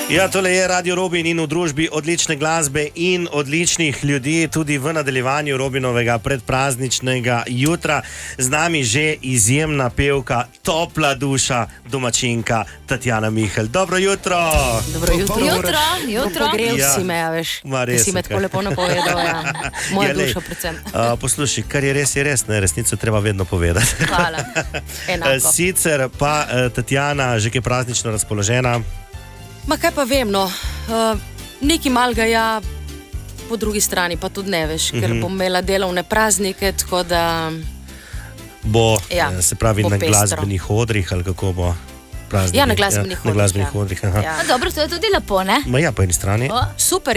Ja, tole je Radio Robin in v družbi odlične glasbe in odličnih ljudi tudi v nadaljevanju Robinovega predprazničnega jutra. Z nami že izjemna pevka, topla duša, domačinka Tatjana Mihelj. Dobro jutro! Dobro jutro. Jutro. Pogrel si me, ja, veš. Ti si me tako lepo napovedal, ja. Moja duša predvsem. Poslušaj, kar je res, ne, resnico treba vedno povedati. Hvala. Enako. Sicer pa Tatjana že kaj praznično razpoložena. Ma kaj pa vem, no, nekaj malega ja, po drugi strani pa tudi ne veš, ker bom imela delovne praznike, tako da... Bo, ja, se pravi, bo na pestro. glasbenih odrih, ali kako bo prazniki? Ja, na glasbenih odrih. Na glasbenih odrih, aha. Ja. Dobro, to je tudi lepo, ne? Ma ja, po eni strani. Super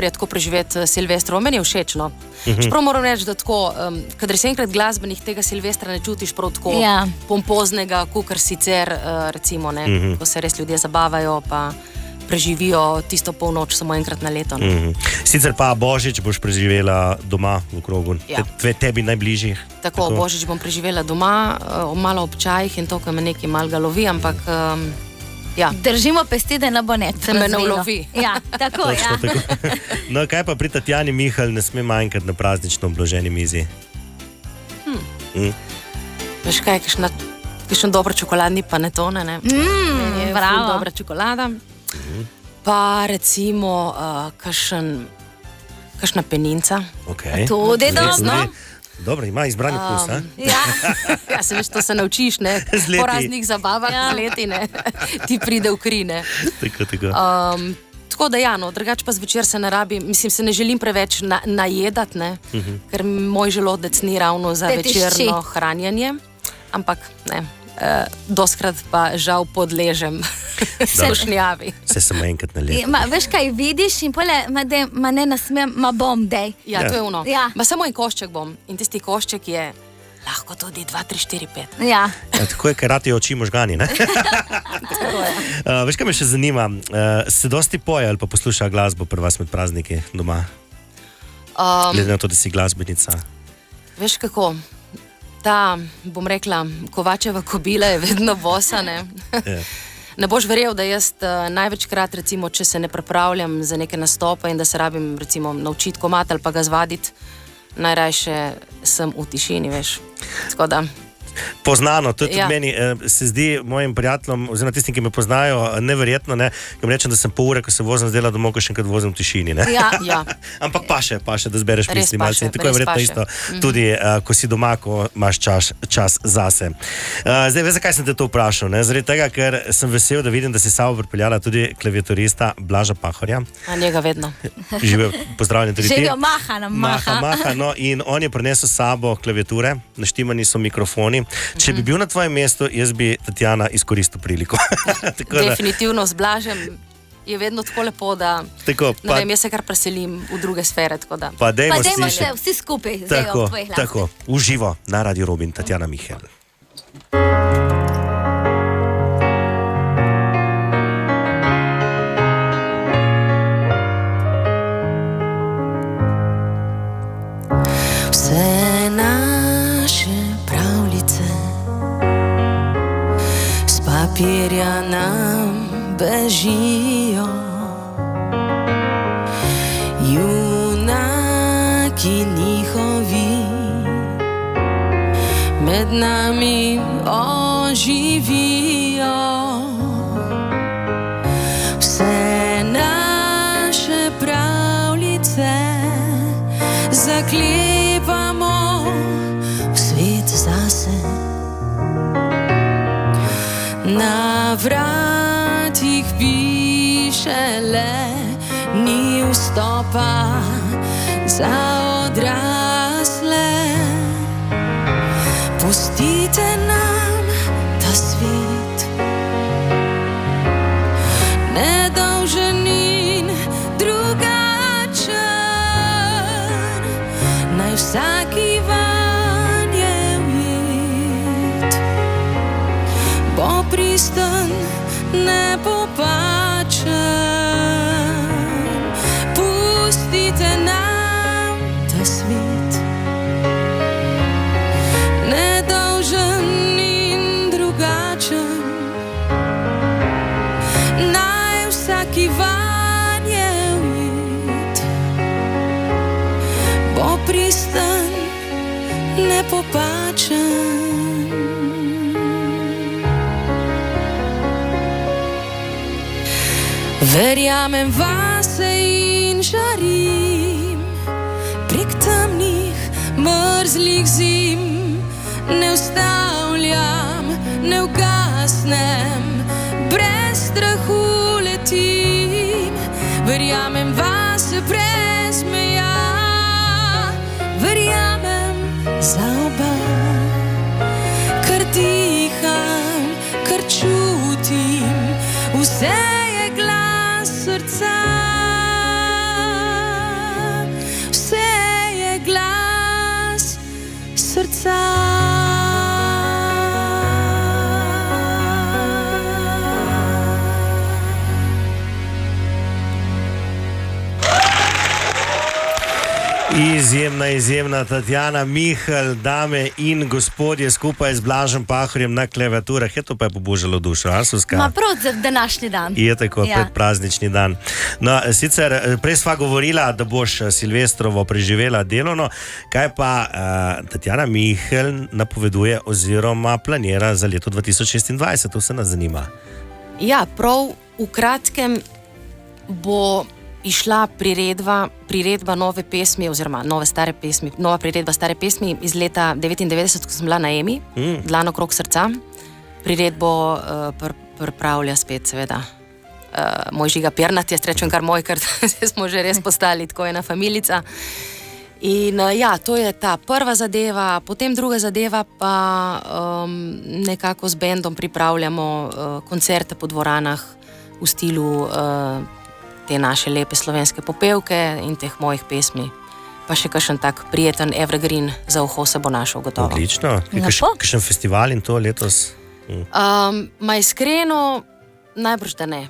je tako preživeti Silvestrovo, meni je všeč, no. Čeprav moram reči, da tako, kadar si enkrat glasbenih, tega Silvestra ne čutiš prav tako pompoznega, kakor sicer, recimo, ne, ko se res ljudje zabavajo, pa preživijo tisto polnoč samo enkrat na leto. Sicer pa Božič boš preživela doma v krogu, tebi najbližjih. Tako, Božič bom preživela doma, malo ob čajih in to, ko me nekaj malega lovi, ampak ja. Držimo pesti, da ne bo net. Se me ne ulovi. Ja, tako, ja. Tako. No, kaj pa pri Tatjani Mihelj ne sme manjkati na praznično obloženi mizi? Veš kaj, kakšen dobro čokoladni panetone, ne? Bravo. Dobra čokolada. Pa recimo kakšna peninca. Okay. Tudi dobro. Dobro, ima izbrani vkus, ne? Ja, se veš, to se naučiš, ne? Po raznih zabavah z leti, ne? Ti pride v kri, ne? Tako. Tako da ja, no, drugače pa zvečer se ne rabi, mislim, se ne želim preveč najedat, ne? Ker moj želodec ni ravno za večerno hranjenje, ampak ne. Doskrat pa žal podležem skušnjavi. Se samo enkrat na leto. Veš kaj, vidiš in pole, ma ne nasmem, ma bom, dej. Ja, to je ono. Ja. Ma samo en košček bom in tisti košček je lahko tudi 2, 3, 4, 5. Ja. Tako je, ker rati oči možgani, ne? Veš, kaj me še zanima, se dosti poje ali pa posluša glasbo pri vas med prazniki doma? Glede na to, da si glasbenica. Veš kako? Ta, bom rekla, Kovačeva kobila je vedno bosa, ne? Ne boš verjel, da jaz največkrat, recimo, če se ne pripravljam za neke nastope in da se rabim, recimo, naučiti komad ali pa ga zvaditi, najrajše sem v tišini, veš. Tako da... Poznano, to je tudi meni, se zdi mojim prijateljem, oziroma tistim, ki me poznajo, neverjetno, ne, ko mi rečem, da sem pol ure, ko se vozim z dela domov, ko še enkrat vozim v tišini, ne. Ja. Ampak paše, da zbereš misli malce in tako je verjetno isto tudi, ko si doma, ko imaš čas zase. Zdaj, veš, zakaj sem te to vprašal, ne, zaradi tega, ker sem vesel, da vidim, da si sabo pripeljala tudi klaviaturista Blaža Pahorja. A njega vedno. Živijo, pozdravljeni tudi ti. Živijo Maha. No, in on je prinesel sabo klaviature, naštimani so mikrofoni. Če bi bil na tvojem mestu, jaz bi, Tatjana, izkoristil priliko. Definitivno z Blažem je vedno tako lepo, da ne vem, jaz se kar preselim v druge sfere. Pa dajmo se vsi skupaj zdaj v tvojih glasbah. Tako, uživo na Radio Robin, Tatjana Mihelj. Vse naše pravljice s papirja nam bežijo, junaki njihovi med nami oživijo. Vse naše pravljice zaklepamo v svet zase. Na vratih piše le, ni vstopa za odrasle. Pustite nam ta svet, nedolžen in drugačen, naj vsaki vanje ujet, bo pristen, ne popačen. Pustite nam ta svet, nedolžen in drugačen, naj vsak ki vanje ujet, bo pristan nepopačen. Verjamem vase in žarim prek temnih, mrzlih zim. Ne ustavljam, ne ugasnem, brez strahu letim. Verjamem vase brez meja, verjamem za oba, kar diham, kar čutim, vse je glas srca, vse je glas srca. Izjemna Tatjana Mihelj, dame in gospodje, skupaj z Blažem Pahorjem na klaviaturah. Je to pa je pobožalo dušo, a Suska? Ma prav za današnji dan. Je tako, predpraznični dan. No, sicer, prej sva govorila, da boš Silvestrovo preživela delovno, kaj pa Tatjana Mihelj napoveduje oziroma planira za leto 2026, to se nas zanima. Ja, prav v kratkem bo išla priredba nove pesmi, oziroma nova priredba stare pesmi iz leta 99, ko sem bila na EMI, Dlan okrog srca. Priredbo pripravlja spet, seveda, moj Žiga Pirnat, jaz rečem kar moj, ker smo že res postali tako ena familica. In ja, to je ta prva zadeva, potem druga zadeva pa nekako z bendom pripravljamo koncerte po dvoranah v stilu te naše lepe slovenske popevke in teh mojih pesmi. Pa še kakšen tak prijeten evergreen za uho se bo našel gotovo. Odlično. Kakšen festival in to letos? Ma iskreno, najbrž da ne.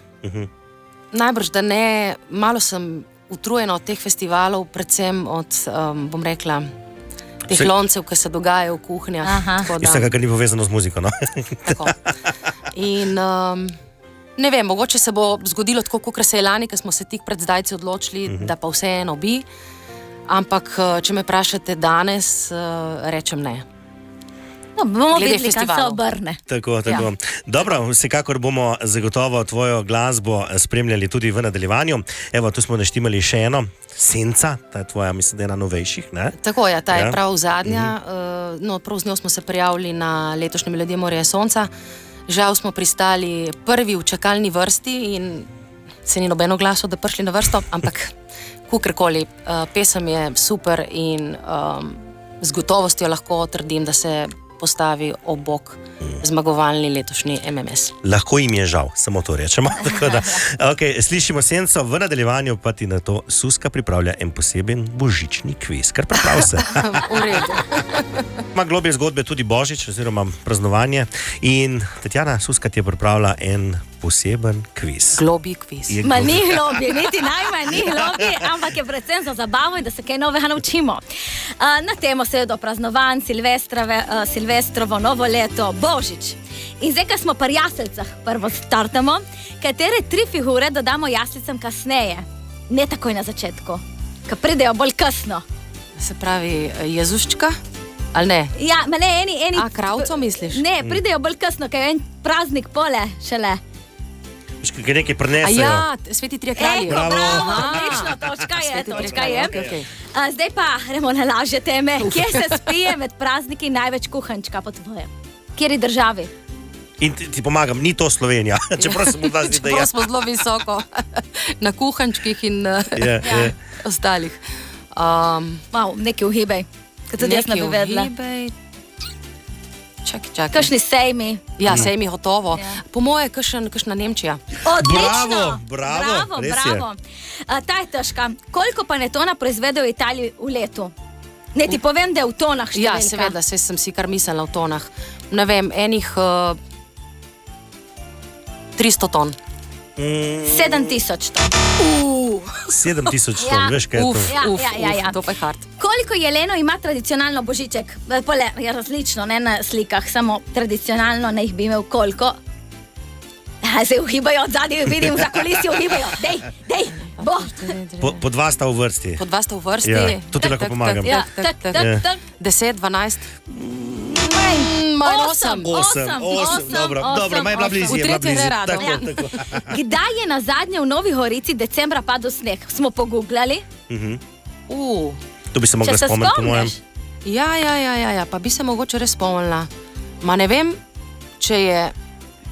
Najbrž da ne. Malo sem utrujena od teh festivalov, predvsem od, bom rekla, teh loncev, ki se dogajajo v kuhnjah. Vsega, kar ni povezano z muziko, no? Tako. In ne vem, mogoče se bo zgodilo tako, kot se je lani, ko smo se tik pred zdajci odločili, da pa vseeno bi. Ampak, če me vprašate danes, rečem ne. No, bomo videli, kam se obrne. Tako. Ja. Dobro, vsekakor bomo zagotovo tvojo glasbo spremljali tudi v nadaljevanju. Evo, tu smo naštimali še eno, Senca, ta je tvoja, mislim, da je ena novejših, ne? Tako, ja, ta je prav zadnja. No, prav z njo smo se prijavili na letošnje Melodije Morja Sonca. Žal smo pristali prvi v čakalni vrsti in se ni nobeno glaso, da prišli na vrsto, ampak kakorkoli, pesem je super in z gotovostjo lahko trdim, da se postavi ob bok zmagovalni letošnji MMS. Lahko jim je žal, samo to rečemo. Okay, slišimo Senco, v nadaljevanju pa ti na to Suska pripravlja en poseben božični kviz. Kar prav se. V redu. Ima globje zgodbe tudi Božič oziroma praznovanje in Tatjana, Suska ti je pripravila en poseben kviz. Globji kviz. Ma ni globji, niti najmanj ni globji, ampak je predvsem za zabavo in da se kaj novega naučimo. Na temo seveda praznovanj, Silvestrovo, novo leto, Božič. In zdaj, ko smo pri jaslicah prvo startamo, katere 3 figure dodamo jaslicam kasneje, ne takoj na začetku, ko pridejo bolj kasno. Se pravi, Jezuščka? Ali ne? Ja, ma ne, eni... A, kravco misliš? Ne, pridejo bolj kasno, ker je en praznik pole šele. Kaj nekaj prinesejo. Ja, Sveti trije kralji. Bravo, odlično, točka je. Okay. Zdaj pa, gremo na lažje teme. Kje se spije med prazniki največ kuhančka po tvojem? Kjeri državi? In ti pomagam, ni to Slovenija, čeprav se mu da zdi, da je. Čeprav smo zelo visoko na kuhančkih in ostalih. Nekaj uhibej, kot tudi jaz ne bi vedela. Čakaj. Kakšni sejmi. Ja, sejmi gotovo. Po moje, kakšna Nemčija. Odlično. Bravo. Ta je težka. Koliko panetona proizvede v Italiji v letu? Ne ti povem, da je v tonah številka. Ja, seveda, sem si kar mislila v tonah. Ne vem, enih 300 ton. 7000 ton. 7000 ton, veš kaj je to? Ja. To pa je hard. Koliko jelenov ima tradicionalno božiček? Pole, je različno, ne na slikah, samo tradicionalno ne jih bi imel koliko. Se ugibajo od zadnjih, vidim za kulisijo ugibajo. Dej, bo. Po dva sta v vrsti. Po dva sta v vrsti. Ja, to ti lahko pomagam. Ja, tak. 10, 12. Osem. Dobro, maj bila blizu. V tretje gre rado. Tako. Kdaj je na zadnje v Novi Gorici decembra padel sneg? Smo pogooglali. To bi se Če mogla se spomniti, po mojem. spomniš. Ja, pa bi se mogoče res spomnila. Ma ne vem, če je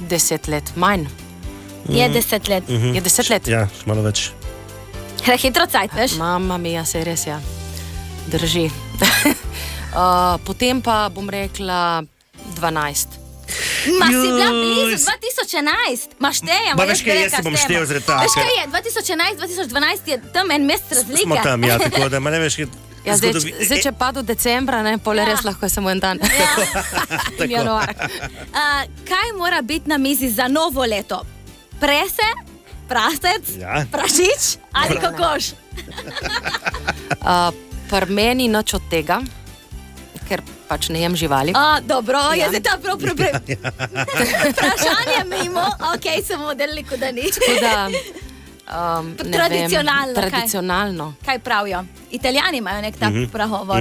10 let manj. Je 10 let. Je 10 let? Ja, še malo več. Gre hitro cajt, veš? Mama mia, se res ja. Drži. Potem pa bom rekla 12. Ma si bila blizu 2011. Ma štejem. Ma veš kaj, jaz si bom štel zaradi tega. Veš kaj je, 2011-2012 je tam en mesec razlike. Smo tam, ja, tako da, ma ne veš, Ja, zdaj, če pa do decembra, ne, pol res lahko je samo en dan. In januar. Kaj mora biti na mizi za novo leto? Prese, prasec, prašič ali kokoš? Pri meni nič od tega, ker pač ne jem živali. Dobro, je zdaj ta prav vprašanje mimo, ok, sem modelili, kot da nič. Tradicionalno. Tradicionalno. Kaj pravijo? Italijani imajo nek tak pragovor.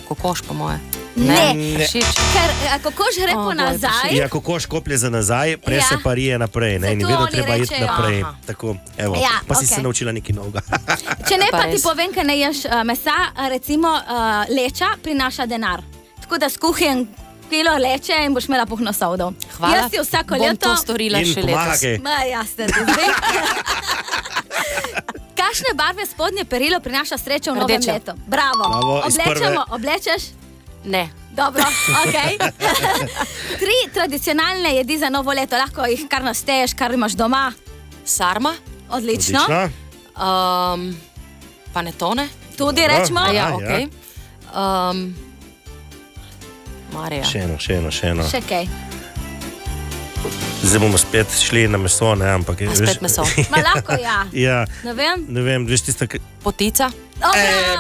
Kokoš, po moje. Ne. Prašič. Ker kokoš gre po nazaj. Ja, kokoš koplje za nazaj, prese pa rije naprej, ne, in vedno treba iti naprej. Tako, evo, pa si se naučila nekaj novega. Če ne, pa ti povem, ker ne ješ mesa, recimo leča prinaša denar. Tako da skuhi en kilo leče in boš imela puhno sodov. Hvala. Jaz si vsako Bom leto to storila še letos. Ma, jasne, tudi. Kakšne barve spodnje perilo prinaša srečo v novem letu? Bravo. Oblečeš? Ne. Dobro, ok. 3 tradicionalne jedi za novo leto, lahko jih kar našteješ, kar imaš doma. Sarma. Odlično. Panetone. Tudi rečemo. Ja, ok. Marija. Še eno. Še kaj. Zdaj bomo spet šli na meso, ne, ampak... Spet meso. Ma lahko ja. Ja. Ne vem, veš tista... Potica.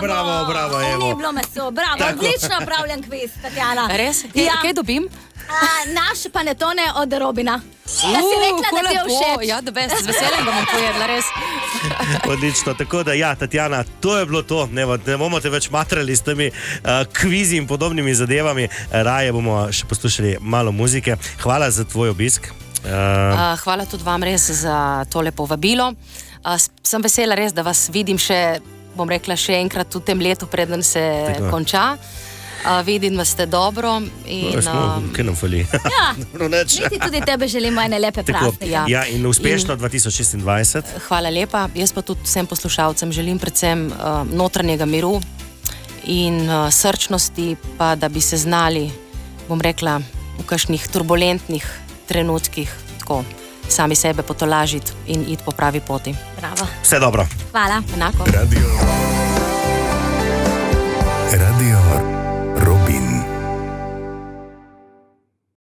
Bravo, evo. Ni bilo meso, bravo, odlično upravljen kviz, Tatjana. Res? Kaj dobim? Naš panetone od Robina. Da si rekla, da ti je všeč. Ja, da best, z veseljem ga bom pojedla, res. Odlično, tako da ja, Tatjana, to je bilo to. Ne bomo te več matrali s temi kvizi in podobnimi zadevami. Raje bomo še poslušali malo muzike. Hvala za tvoj obisk. Hvala tudi vam res za tole povabilo. Sem vesela res, da vas vidim še, bom rekla, še enkrat v tem letu, preden se konča. Vidim, da ste dobro. Kaj nam fali? Ja, niti tudi tebe želimo ene lepe praznike. Ja, in uspešno 2026. Hvala lepa. Jaz pa tudi vsem poslušalcem želim predvsem notranjega miru in srčnosti, pa da bi se znali, bom rekla, v kakšnih turbulentnih trenutkih tako sami sebe potolažiti in iti po pravi poti. Bravo. Vse dobro. Hvala. Enako.